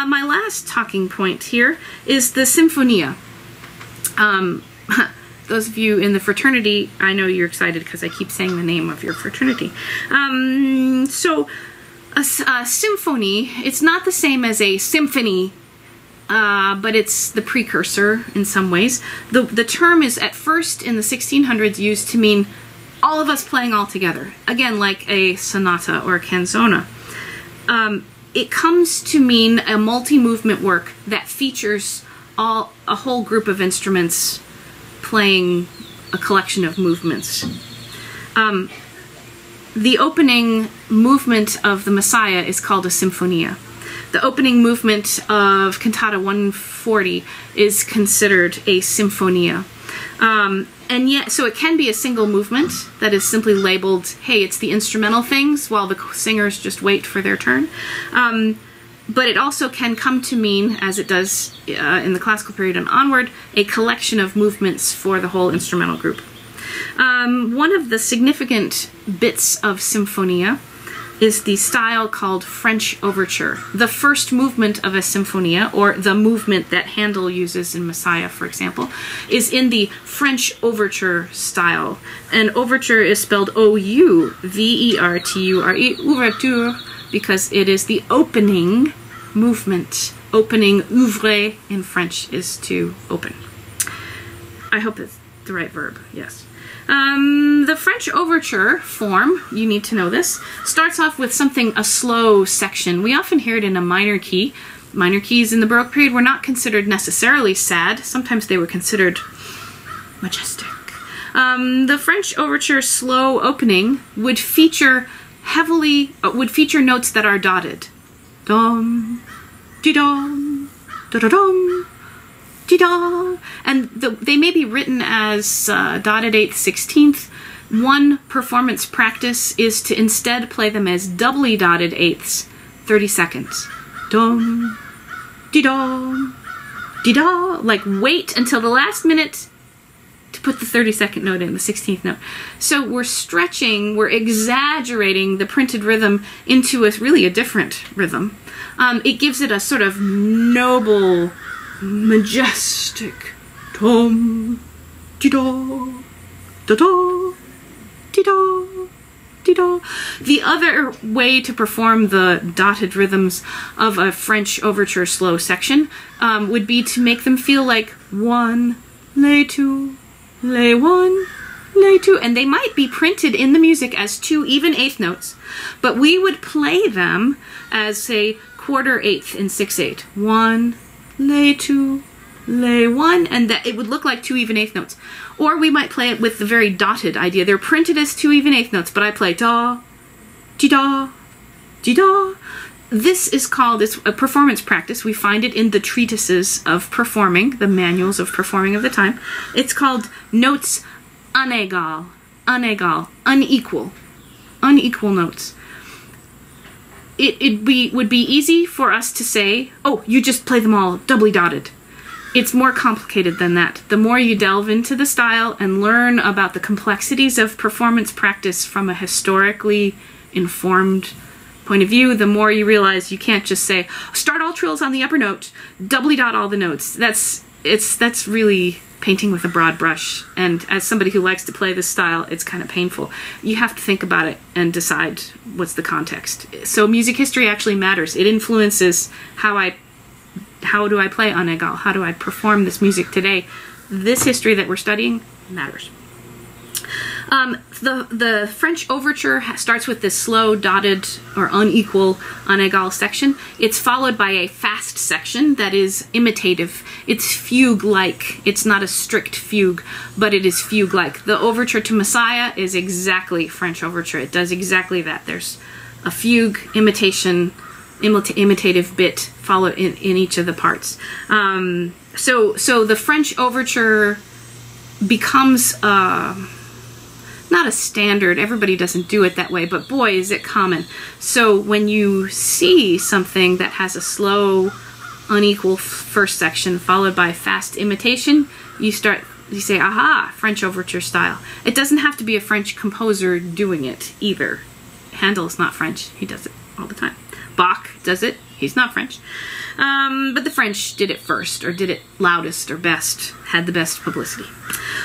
My last talking point here is the sinfonia. Those of you in the fraternity, I know you're excited because I keep saying the name of your fraternity. So a symphony, it's not the same as a symphony, but it's the precursor in some ways. The term is at first in the 1600s used to mean all of us playing all together. Again, like a sonata or a canzona. It comes to mean a multi-movement work that features a whole group of instruments playing a collection of movements. The opening movement of the Messiah is called a sinfonia. The opening movement of Cantata 140 is considered a sinfonia. And yet, so it can be a single movement that is simply labeled, hey, it's the instrumental things while the singers just wait for their turn. But it also can come to mean, as it does in the classical period and onward, a collection of movements for the whole instrumental group. One of the significant bits of sinfonia is the style called French overture. The first movement of a sinfonia, or the movement that Handel uses in Messiah, for example, is in the French overture style. And overture is spelled O-U-V-E-R-T-U-R-E, ouverture, because it is the opening movement. Opening, ouvre in French is to open. I hope that's the right verb, yes. The French overture form, you need to know this, starts off with a slow section. We often hear it in a minor key. Minor keys in the Baroque period were not considered necessarily sad. Sometimes they were considered majestic. The French overture slow opening would feature notes that are dotted. Dom, di-dom, da-da-dom, di-da. And they may be written as dotted 8th, 16th. One performance practice is to instead play them as doubly dotted 8ths, 30 seconds. Dom, di-dom, di-da. Like wait until the last minute to put the 32nd note in, the 16th note. So we're stretching, we're exaggerating the printed rhythm into really a different rhythm. It gives it a sort of noble, majestic dom, di-da, da-da, di-da, di-da. The other way to perform the dotted rhythms of a French overture slow section would be to make them feel like 1, lay 2, lay 1, lay 2, and they might be printed in the music as 2 even 8th notes, but we would play them as, say, quarter 8th in 6/8. 1, lay 2, lay 1, and that it would look like 2 even 8th notes. Or we might play it with the very dotted idea. They're printed as 2 even 8th notes, but I play da, di-da, di-da. This is called, it's a performance practice. We find it in the treatises of performing, the manuals of performing of the time. It's called notes inegal, inegal, unequal, unequal notes. It would be easy for us to say, oh, you just play them all doubly dotted. It's more complicated than that. The more you delve into the style and learn about the complexities of performance practice from a historically informed point of view, the more you realize you can't just say, start all trills on the upper note, doubly dot all the notes. That's really painting with a broad brush. And as somebody who likes to play this style, it's kind of painful. You have to think about it and decide what's the context. So music history actually matters. It influences how do I play inegal? How do I perform this music today? This history that we're studying matters. The French overture starts with this slow, dotted, or unequal, inegal section. It's followed by a fast section that is imitative. It's fugue-like. It's not a strict fugue, but it is fugue-like. The overture to Messiah is exactly French overture. It does exactly that. There's a fugue, imitative bit followed in each of the parts. So the French overture becomes not a standard. Everybody doesn't do it that way, but boy, is it common. So when you see something that has a slow, unequal first section followed by fast imitation, you say, aha, French overture style. It doesn't have to be a French composer doing it either. Handel is not French. He does it all the time. Bach does it He's not French. But the French did it first, or did it loudest or best, had the best publicity.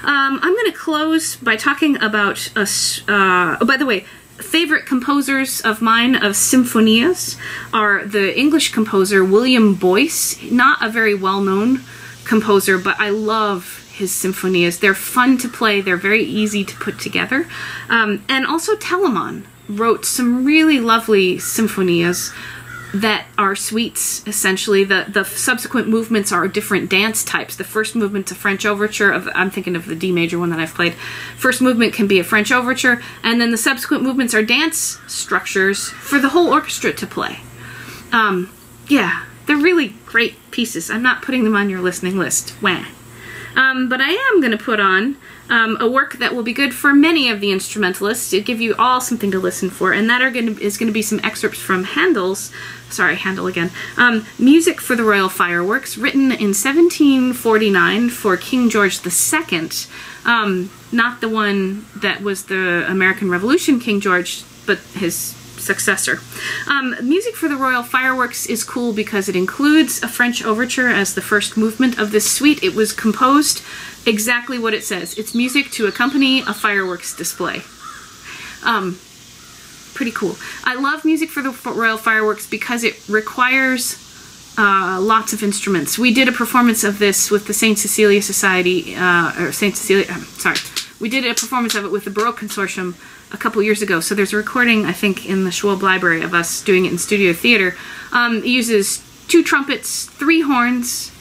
I'm going to close by talking about, oh, by the way, favorite composers of mine of sinfonias are the English composer William Boyce, not a very well-known composer, but I love his sinfonias. They're fun to play, they're very easy to put together. And also Telemann wrote some really lovely sinfonias that are suites, essentially. The subsequent movements are different dance types. The first movement's a French overture of, I'm thinking of the D major one that I've played. First movement can be a French overture, and then the subsequent movements are dance structures for the whole orchestra to play. Yeah, they're really great pieces. I'm not putting them on your listening list. Wah. But I am going to put on a work that will be good for many of the instrumentalists to give you all something to listen for, and that is going to be some excerpts from Handel's, sorry, Handel again, Music for the Royal Fireworks, written in 1749 for King George II, not the one that was the American Revolution King George, but his successor. Music for the Royal Fireworks is cool because it includes a French overture as the first movement of this suite. It was composed exactly what it says. It's music to accompany a fireworks display. Pretty cool. I love Music for the Royal Fireworks because it requires lots of instruments. We did a performance of this with the St. Cecilia Society, we did a performance of it with the Baroque Consortium a couple years ago, so there's a recording, I think, in the Schwab Library of us doing it in studio theater. It uses 2 trumpets, 3 horns,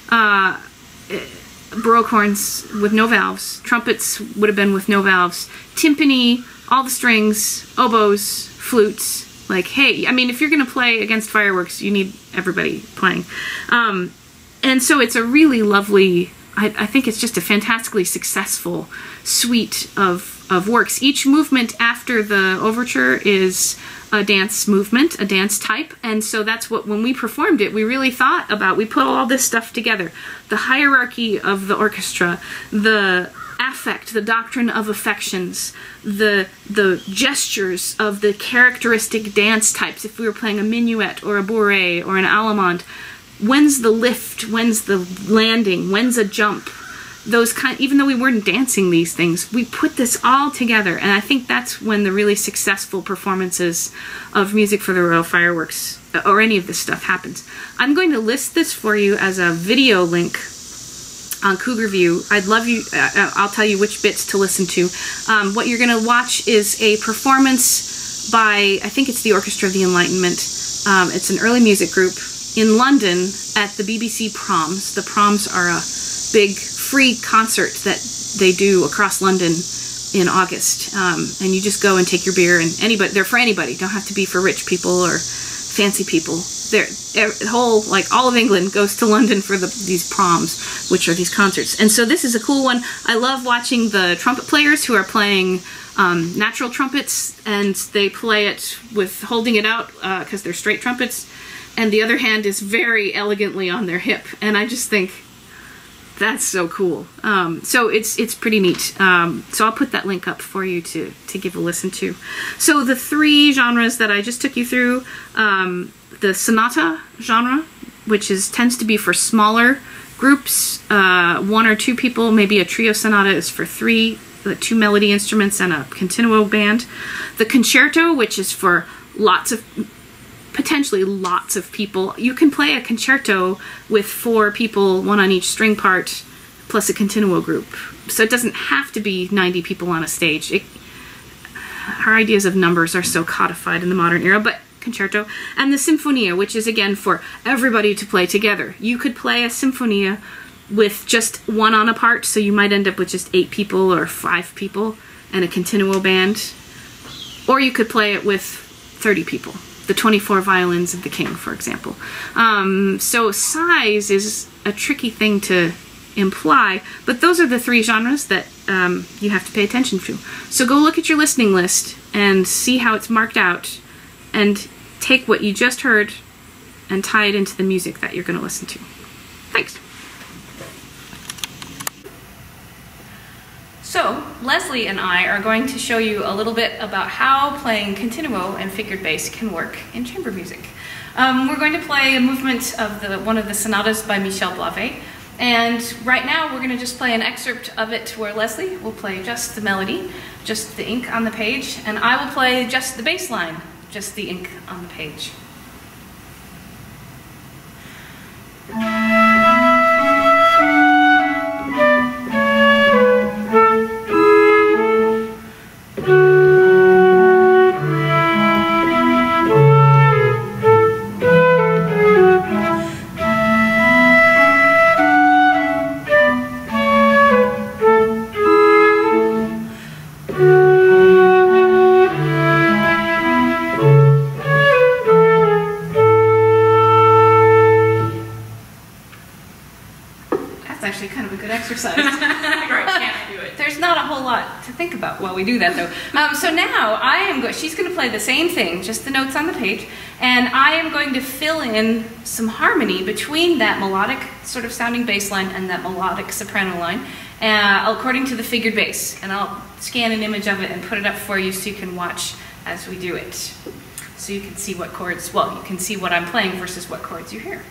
Baroque horns with no valves, trumpets would have been with no valves, timpani, all the strings, oboes, flutes. Like, hey, I mean, if you're going to play against fireworks, you need everybody playing. And so it's a really lovely, I think it's just a fantastically successful suite of works. Each movement after the overture is a dance movement, a dance type, and so that's what, when we performed it, we really thought about, we put all this stuff together. The hierarchy of the orchestra, the affect, the doctrine of affections, the gestures of the characteristic dance types, if we were playing a minuet or a bourrée or an allemande, when's the lift, when's the landing, when's a jump, those kind, even though we weren't dancing these things, we put this all together, and I think that's when the really successful performances of Music for the Royal Fireworks or any of this stuff happens. I'm going to list this for you as a video link on Cougar View. I'd love you, I'll tell you which bits to listen to. What you're going to watch is a performance by, I think it's the Orchestra of the Enlightenment. It's an early music group in London at the BBC Proms. The Proms are a big free concert that they do across London in August. And you just go and take your beer, and anybody, they're for anybody. Don't have to be for rich people or fancy people. The whole, like, all of England goes to London for these proms, which are these concerts. And so this is a cool one. I love watching the trumpet players who are playing natural trumpets, and they play it with holding it out because they're straight trumpets, and the other hand is very elegantly on their hip. And I just think that's so cool. So it's pretty neat. So I'll put that link up for you to give a listen to. So the 3 genres that I just took you through, the sonata genre, which tends to be for smaller groups, 1 or 2 people. Maybe a trio sonata is for 3, 2 melody instruments and a continuo band. The concerto, which is for potentially lots of people. You can play a concerto with 4 people, 1 on each string part, plus a continuo group. So it doesn't have to be 90 people on a stage. Our ideas of numbers are so codified in the modern era, but concerto. And the sinfonia, which is again for everybody to play together. You could play a sinfonia with just 1 on a part, so you might end up with just 8 people or 5 people and a continuo band. Or you could play it with 30 people. The 24 violins of the king, for example. So size is a tricky thing to imply, but those are the 3 genres that you have to pay attention to. So go look at your listening list and see how it's marked out, and take what you just heard and tie it into the music that you're going to listen to. Thanks. So, Leslie and I are going to show you a little bit about how playing continuo and figured bass can work in chamber music. We're going to play a movement of one of the sonatas by Michel Blavet. And right now we're going to just play an excerpt of it where Leslie will play just the melody, just the ink on the page, and I will play just the bass line, just the ink on the page. Actually kind of a good exercise. Right, can't do it. There's not a whole lot to think about while we do that though. So now she's going to play the same thing, just the notes on the page, and I am going to fill in some harmony between that melodic sort of sounding bass line and that melodic soprano line, according to the figured bass. And I'll scan an image of it and put it up for you so you can watch as we do it. So you can see what chords, well, you can see what I'm playing versus what chords you hear.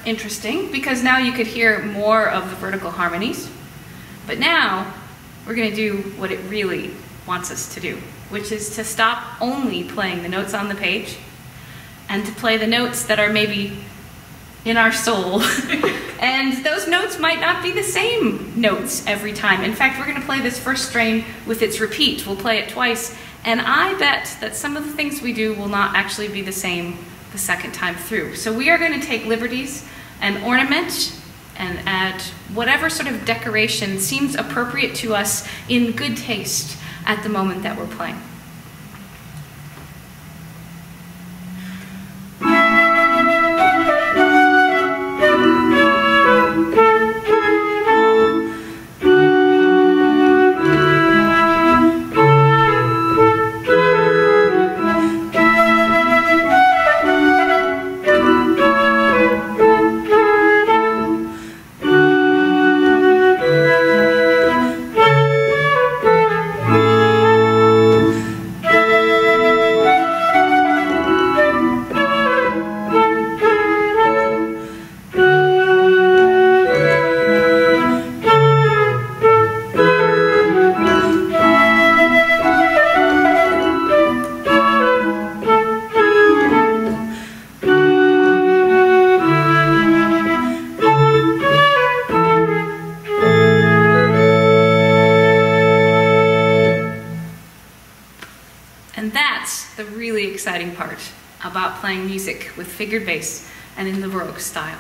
Interesting, because now you could hear more of the vertical harmonies. But now we're going to do what it really wants us to do, which is to stop only playing the notes on the page and to play the notes that are maybe in our soul. And those notes might not be the same notes every time. In fact, we're going to play this first strain with its repeat. We'll play it twice, and I bet that some of the things we do will not actually be the same the second time through. So we are going to take liberties and ornament and add whatever sort of decoration seems appropriate to us in good taste at the moment that we're playing. And that's the really exciting part about playing music with figured bass and in the Baroque style.